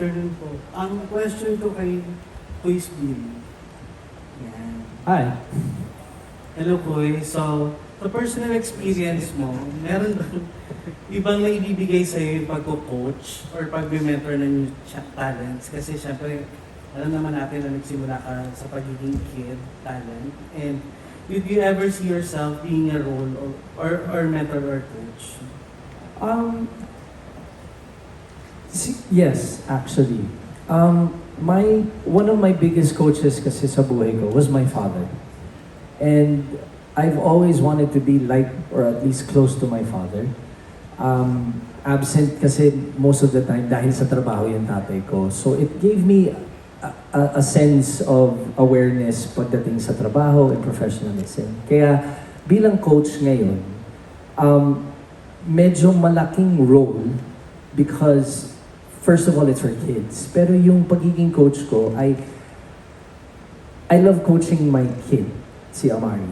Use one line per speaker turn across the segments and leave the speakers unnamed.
Afternoon po. Ang question ko kay Kuis Bill. Yan.
Hi.
Hello Kuy. So, sa personal experience mo, meron bang ibang naibibigay sa'yo yung pagko-coach or pag-mentor ng talents? Kasi syempre, alam naman natin na nagsimula ka sa pagiging kid talent. And did you ever see yourself being a role or mentor or coach?
Yes, actually. One of my biggest coaches kasi sa buhay ko was my father. And I've always wanted to be like or at least close to my father. Absent kasi most of the time dahil sa trabaho yung tatay ko. So it gave me a sense of awareness pagdating sa trabaho and professionalism. Kaya bilang coach ngayon, medyo malaking role because first of all, it's for kids. Pero yung pagiging coach ko, I love coaching my kid, si Amari.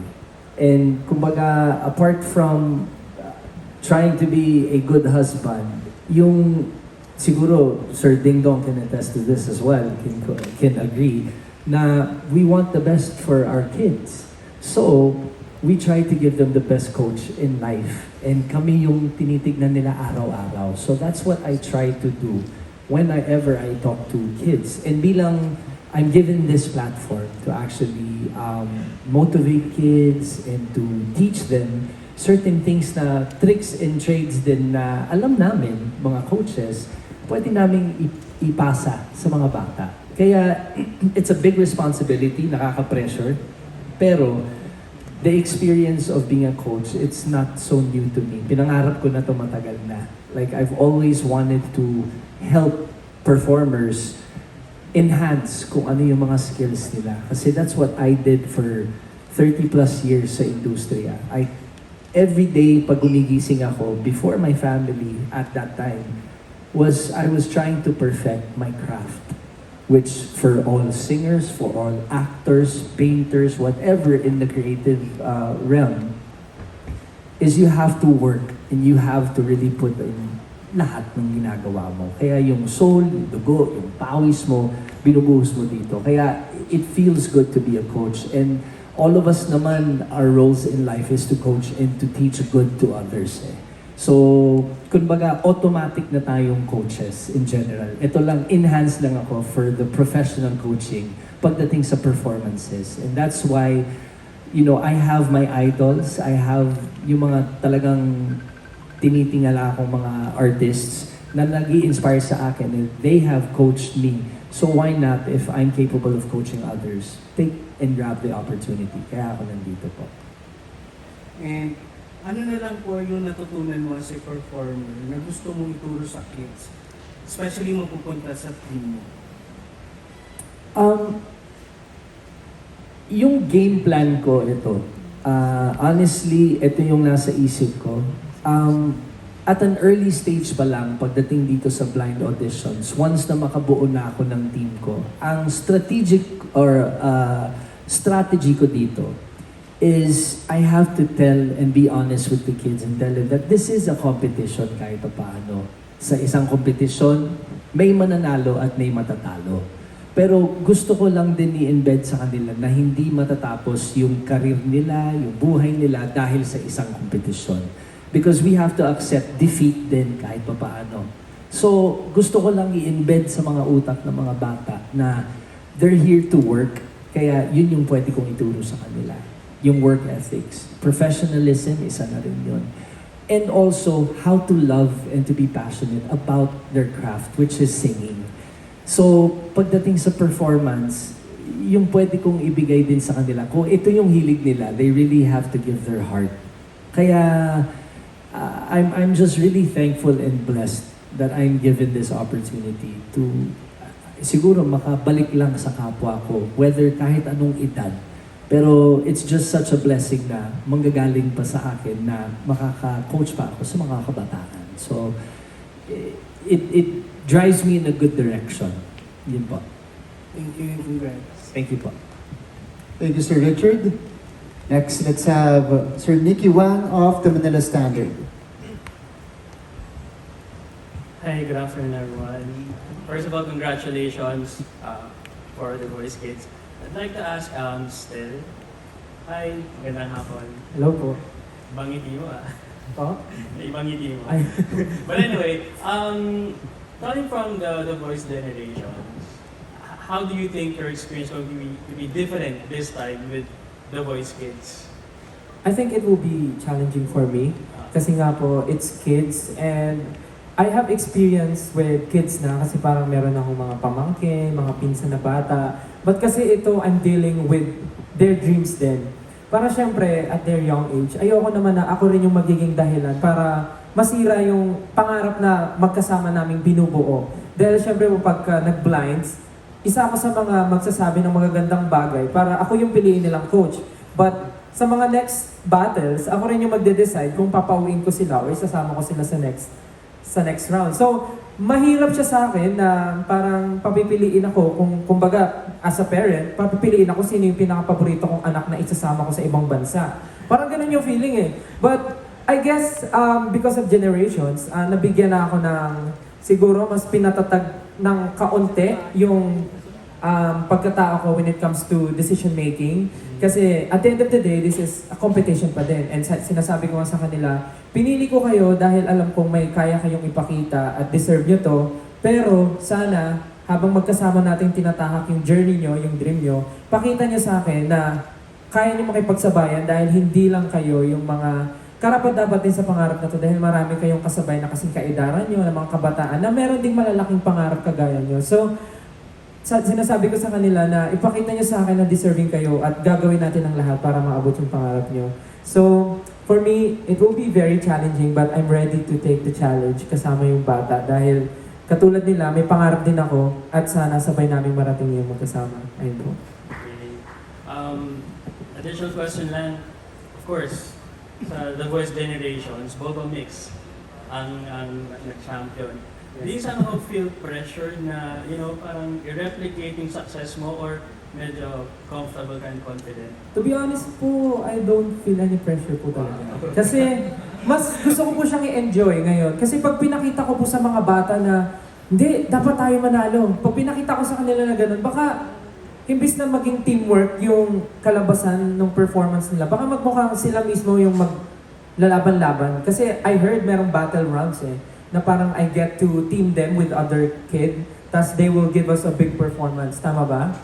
And kumbaga, apart from trying to be a good husband, yung siguro Sir Ding Dong can attest to this as well, can agree, na we want the best for our kids. So, we try to give them the best coach in life. And kami yung tinitignan nila araw-araw. So that's what I try to do whenever I talk to kids. And bilang I'm given this platform to actually motivate kids and to teach them certain things na tricks and trades din na alam namin, mga coaches, pwede namin ipasa sa mga bata. Kaya it's a big responsibility, nakaka-pressure, pero the experience of being a coach, it's not so new to me. Pinangarap ko na to matagal na. Like, I've always wanted to help performers enhance kung ano yung mga skills nila. Kasi that's what I did for 30 plus years sa industriya. Every day, pag gumigising ako, before my family at that time, I was trying to perfect my craft. Which for all singers, for all actors, painters, whatever in the creative realm, is you have to work and you have to really put in lahat ng ginagawa mo. Kaya yung soul, yung dugo, yung pawis mo, binubuhos mo dito. Kaya it feels good to be a coach. And all of us naman, our roles in life is to coach and to teach good to others. So, kumbaga, automatic na tayong coaches in general. Ito lang, enhance lang ako for the professional coaching pagdating sa performances. And that's why, you know, I have my idols. I have yung mga talagang tinitingala akong mga artists na nag-i-inspire sa akin and they have coached me. So why not, if I'm capable of coaching others, take and grab the opportunity. Kaya ako nandito po.
And ano na lang po yung natutunan mo as a performer na gusto mong ituro sa kids? Especially mapupunta sa team mo.
Yung game plan ko ito, honestly, ito yung nasa isip ko. At an early stage pa lang, pagdating dito sa blind auditions, once na makabuo na ako ng team ko, ang strategic or strategy ko dito is I have to tell and be honest with the kids and tell them that this is a competition kahit paano. Sa isang competition, may mananalo at may matatalo. Pero gusto ko lang din i-embed sa kanila na hindi matatapos yung career nila, yung buhay nila dahil sa isang kompetisyon. Because we have to accept defeat din kahit paano. So, gusto ko lang i-embed sa mga utak ng mga bata na they're here to work, kaya yun yung pwede kong ituro sa kanila. Yung work ethics. Professionalism, isa na rin yun. And also, how to love and to be passionate about their craft, which is singing. So, pagdating sa performance, yung pwede kong ibigay din sa kanila, kung ito yung hilig nila, they really have to give their heart. Kaya, I'm just really thankful and blessed that I'm given this opportunity to siguro makabalik lang sa kapwa ko, whether kahit anong edad. Pero it's just such a blessing na manggagaling pa sa akin na makaka-coach pa ako sa mga kabataan. So, it drives me in a good direction. Yun po.
Thank you and congrats.
Thank you po.
Thank you, Sir Richard. Next, let's have Sir Nicky Wang of the Manila Standard.
Hi, good afternoon everyone. First of all, congratulations for the Voice Kids. I'd like to ask Stel. Hi, magandang hapon.
Hello po.
Ibang ngiti mo ah.
Po?
Ibang ngiti mo.
Ay.
But anyway, coming from the voice generation, how do you think your experience going to be different this time with the Voice Kids?
I think it will be challenging for me. Kasi nga po, it's kids and I have experience with kids na kasi parang meron akong mga pamangkin, mga pinsan na bata. But kasi ito, I'm dealing with their dreams din. Para syempre, at their young age, ayoko naman na ako rin yung magiging dahilan para masira yung pangarap na magkasama naming binubuo. Dahil syempre pagka nag-blinds, isa ako sa mga magsasabi ng magagandang bagay para ako yung piliin nilang coach. But sa mga next battles, ako rin yung magde-decide kung papauwiin ko sila o isasama ko sila sa next round. So, mahirap siya sa akin na parang papipiliin ako kung kumbaga as a parent, papipiliin ako sino yung pinaka-paborito kong anak na isasama ko sa ibang bansa. Parang ganun yung feeling eh. But I guess because of generations, nabigyan na ako ng siguro mas pinatatag ng kaunti yung pagkatao ko when it comes to decision making. Kasi at the end of the day, this is a competition pa din. And sinasabi ko nga sa kanila, pinili ko kayo dahil alam kong may kaya kayong ipakita at deserve nyo to. Pero sana, habang magkasama natin tinatahak yung journey nyo, yung dream nyo, pakita nyo sa akin na kaya nyo makipagsabayan dahil hindi lang kayo yung mga karapat-dapat din sa pangarap na to dahil marami kayong kasabay na kasing kaedaran nyo, ng mga kabataan na meron ding malalaking pangarap kagaya nyo. So, sinasabi ko sa kanila na ipakita nyo sa akin na deserving kayo at gagawin natin ang lahat para maabot yung pangarap nyo. So, for me, it will be very challenging but I'm ready to take the challenge kasama yung bata dahil katulad nila, may pangarap din ako at sana sabay namin marating yung magkasama. Ayun po.
Okay. Additional question lang, of course, sa The Voice Generations, Bobo Mix ang nag-champion. Do you somehow feel pressure na, parang i-replicate yung success mo or medyo comfortable ka and confident?
To be honest po, I don't feel any pressure po talaga. Kasi mas gusto ko po siyang i-enjoy ngayon. Kasi pag pinakita ko po sa mga bata na hindi, dapat tayo manalo. Pag pinakita ko sa kanila na ganun, baka imbis na maging teamwork yung kalabasan ng performance nila, baka magmukhang sila mismo yung maglalaban-laban. Kasi I heard merong battle rounds eh, na parang I get to team them with other kid, tas they will give us a big performance. Tama ba?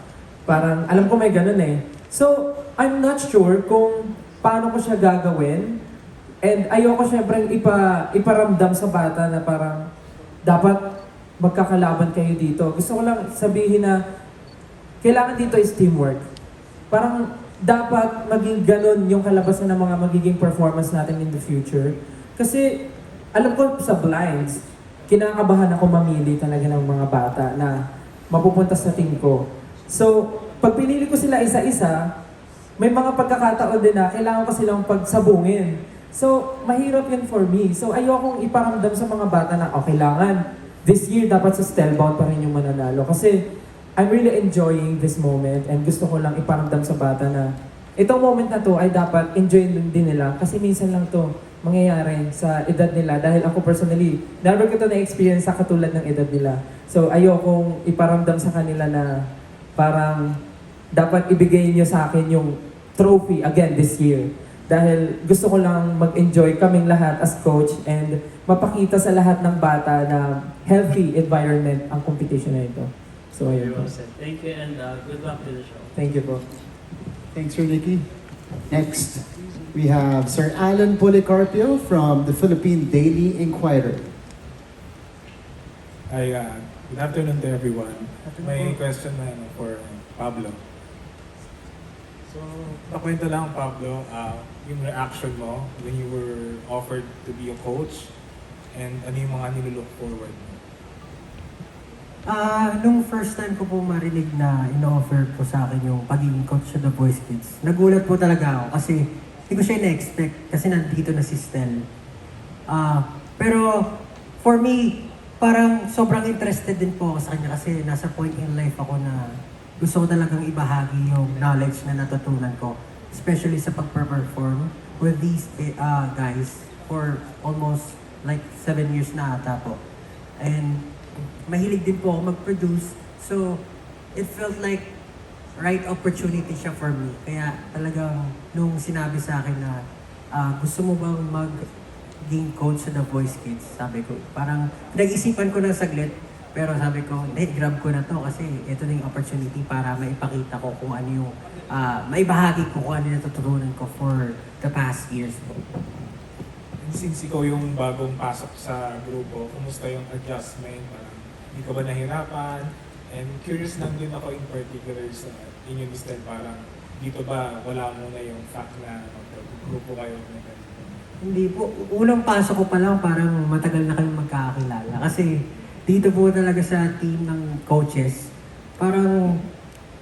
Parang, alam ko may ganun eh. So, I'm not sure kung paano ko siya gagawin. And ayoko syempre iparamdam sa bata na parang dapat magkakalaban kayo dito. Gusto ko lang sabihin na kailangan dito is teamwork. Parang dapat maging ganun yung kalabasan ng mga magiging performance natin in the future. Kasi alam ko sa blinds, kinakabahan ako mamili talaga ng mga bata na mapupunta sa team ko. So, pag pinili ko sila isa-isa, may mga pagkakataon din na kailangan ko silang pagsabungin. So, mahirap yun for me. So, ayokong iparamdam sa mga bata na, kailangan this year dapat sa Stelbound pa rin yung mananalo. Kasi, I'm really enjoying this moment and gusto ko lang iparamdam sa bata na itong moment na to ay dapat enjoy din nila. Kasi minsan lang to mangyayari sa edad nila. Dahil ako personally, never ko to na-experience sa katulad ng edad nila. So, ayokong iparamdam sa kanila na parang dapat ibigay niyo sa akin yung trophy again this year. Dahil gusto ko lang mag-enjoy kaming lahat as coach and mapakita sa lahat ng bata na healthy environment ang competition na ito. So,
Very
ayun po.
well said. Thank you and good luck to the show.
Thank you po.
Thanks, Sir Nicky. Next, we have Sir Alan Policarpio from the Philippine Daily Inquirer.
Hi, good afternoon to everyone. May question na for Pablo. So, nakwento lang Pablo, yung reaction mo when you were offered to be a coach and ano yung mga nilook forward mo?
Nung first time ko po marinig na in-offer po sa akin yung pagiging coach sa The Voice Kids, nagulat po talaga ako kasi hindi ko siya na-expect kasi nandito na si Stel. Pero for me, parang sobrang interested din po ako sa kanya kasi nasa point in life ako na gusto ko talagang ibahagi yung knowledge na natutunan ko, especially sa pag-perform with these guys for almost like 7 years na ata po. And mahilig din po ako mag-produce. So, it felt like right opportunity siya for me. Kaya talagang nung sinabi sa akin na gusto mo bang maging coach sa The Voice Kids, sabi ko, parang nag-isipan ko ng saglit, pero sabi ko, hindi, grab ko na to kasi ito na yung opportunity para maipakita ko kung ano yung, maibahagi ko kung ano yung natutunan ko for the past years po.
And since ikaw yung bagong pasok sa grupo, kumusta yung adjustment? Parang, hindi ka ba nahirapan? And curious lang din ako in particular sa inyo, Mr. Parang dito ba wala muna yung fact na grupo kayo?
Hindi po. Unang pasok ko pa lang, parang matagal na kami magkakakilala. Kasi dito po talaga sa team ng coaches, parang,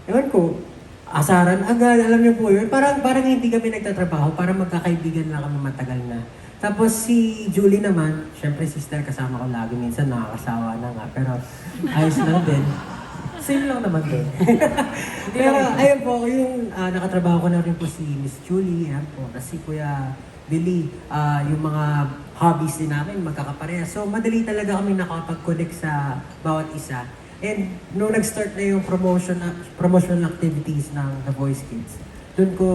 ewan ko, asaran agad, alam niyo po yun. Parang hindi kami nagtatrabaho, parang magkakaibigan lang kami matagal na. Tapos si Julie naman, syempre sister kasama ko lagi, minsan nakakasawa na nga, pero ayos lang din.
Same lang naman din.
Pero ayun po, yung nakatrabaho ko na rin po si Miss Julie, yan po, kasi Kuya Billy, yung mga hobbies din namin magkakapareha. So madali talaga kami nakapag-connect sa bawat isa. And nung nag-start na yung promotional activities ng The Voice Kids, doon ko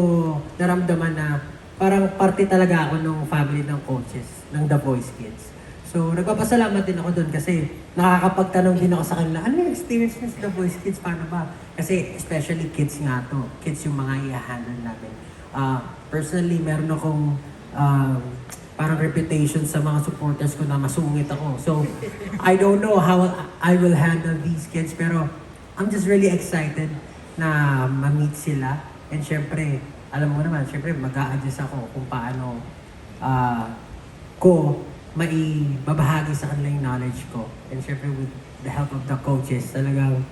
naramdaman na parang parte talaga ako ng family ng coaches ng The Voice Kids. So nagpapasalamat din ako doon kasi nakakapagtanong din ako sa kanila, ano yung experience niyo sa The Voice Kids, paano ba? Kasi especially kids nga to, kids yung mga i-handle namin. Personally, meron akong parang reputation sa mga supporters ko na masungit ako. So, I don't know how I will handle these kids, pero I'm just really excited na ma-meet sila. And syempre, alam mo naman, syempre mag-a-adjust ako kung paano ko maibabahagi sa kanila yung knowledge ko. And syempre with the help of the coaches, talagang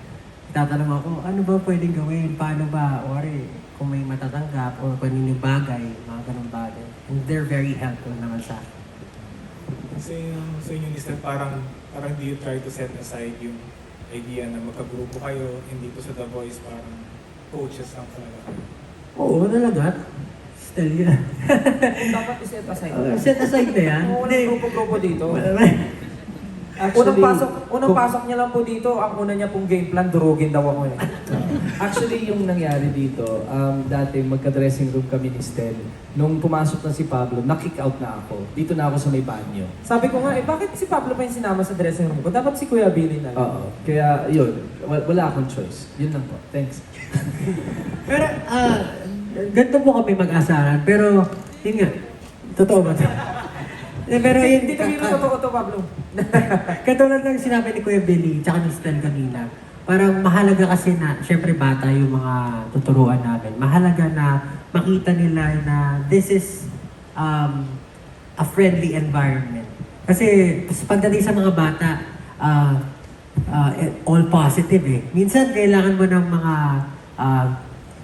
itatanong ako, ano ba pwedeng gawin? Paano ba? Ori, kung may matatanggap o kanino bagay, mga ganung bagay. And they're very helpful naman sa akin.
Kasi sa inyo, Mr. Parang do you try to set aside yung idea na magkagrupo kayo, hindi dito sa The Voice, parang coaches lang talaga kayo?
Oo, talaga. Still yan.
Dapat iset aside.
Set aside na yan.
Kung walang grupo-grupo dito.
Actually,
Unang pasok niya lang po dito, ang una niya pong game plan, durugin daw ako eh.
Actually, yung nangyari dito, dati magka-dressing room kami ni Stel. Nung pumasok na si Pablo, na-kick out na ako. Dito na ako sa may banyo.
Sabi ko nga, bakit si Pablo pa yung sinama sa dressing room ko? Dapat si Kuya Billy na lang.
Oo. Kaya, yun. Wala akong choice. Yun lang po. Thanks.
Pero, ganito po kami mag-asaran. Pero, yun nga, totoo ba ito? Pero yun,
Dito totoo to, Pablo.
katulad ng sinabi ni Kuya Billy, tsaka ni Stan kanina, parang mahalaga kasi na, syempre bata yung mga tuturuan namin. Mahalaga na makita nila na this is a friendly environment. Kasi pagdating sa mga bata, all positive eh. Minsan kailangan mo ng mga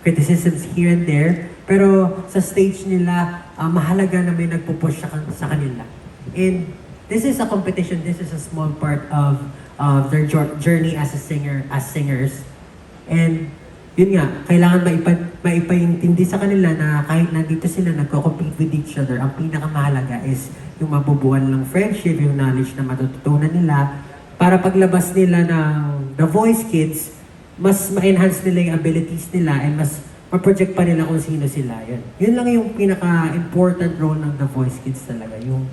criticisms here and there, pero sa stage nila, mahalaga na may nagpo-push sa kanila. And this is a competition, this is a small part of their journey as singers. And yun nga, kailangan maipaintindi sa kanila na kahit nandito sila nagko-compete with each other, ang pinakamahalaga is yung mabubuan ng friendship, yung knowledge na matututunan nila, para paglabas nila ng The Voice Kids, mas ma-enhance nila yung abilities nila and mas ma-project pa nila kung sino sila. Yun lang yung pinaka-important role ng The Voice Kids talaga. Yung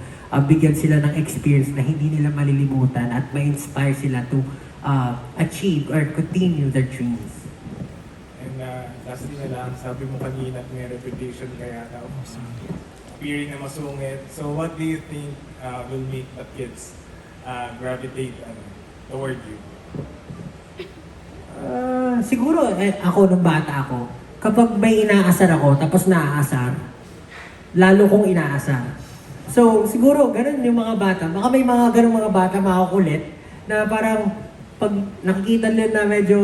bigyan sila ng experience na hindi nila malilimutan at ma-inspire sila to achieve or continue their dreams.
And lastly na lang, sabi mo kanina may reputation kaya daw appearing na masungit. So what do you think will make the kids gravitate toward you?
Siguro, ako nung bata ako, kapag may inaasar ako, tapos naaasar, lalo kong inaasar. So, siguro, ganun yung mga bata. Baka may mga ganun mga bata, makakulit, na parang pag nakikita nila na medyo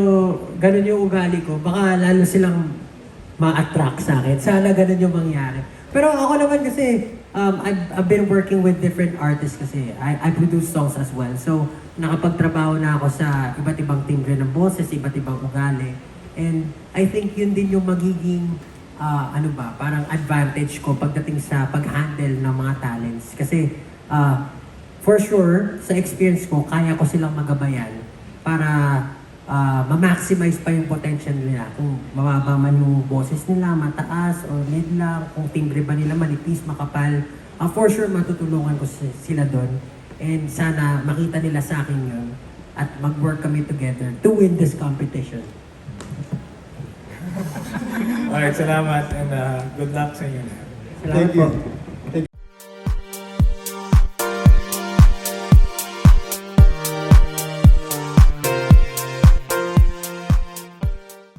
ganun yung ugali ko, baka lalo silang ma-attract sa akin. Sana ganun yung mangyari. Pero ako naman kasi, I've been working with different artists kasi. I produce songs as well. So, nakapagtrabaho na ako sa iba't ibang timbre ng boses, iba't ibang ugali. And I think yun din yung magiging parang advantage ko pagdating sa pag-handle ng mga talents. Kasi for sure, sa experience ko, kaya ko silang magabayan para ma-maximize pa yung potential nila. Kung mababa man yung boses nila, mataas, or mid lang, kung timbre ba nila manipis, makapal, for sure matutulungan ko sila doon. And sana makita nila sa akin yun at mag-work kami together to win this competition.
Alright, salamat and good luck sa inyo.
Salamat
Thank
po.
you.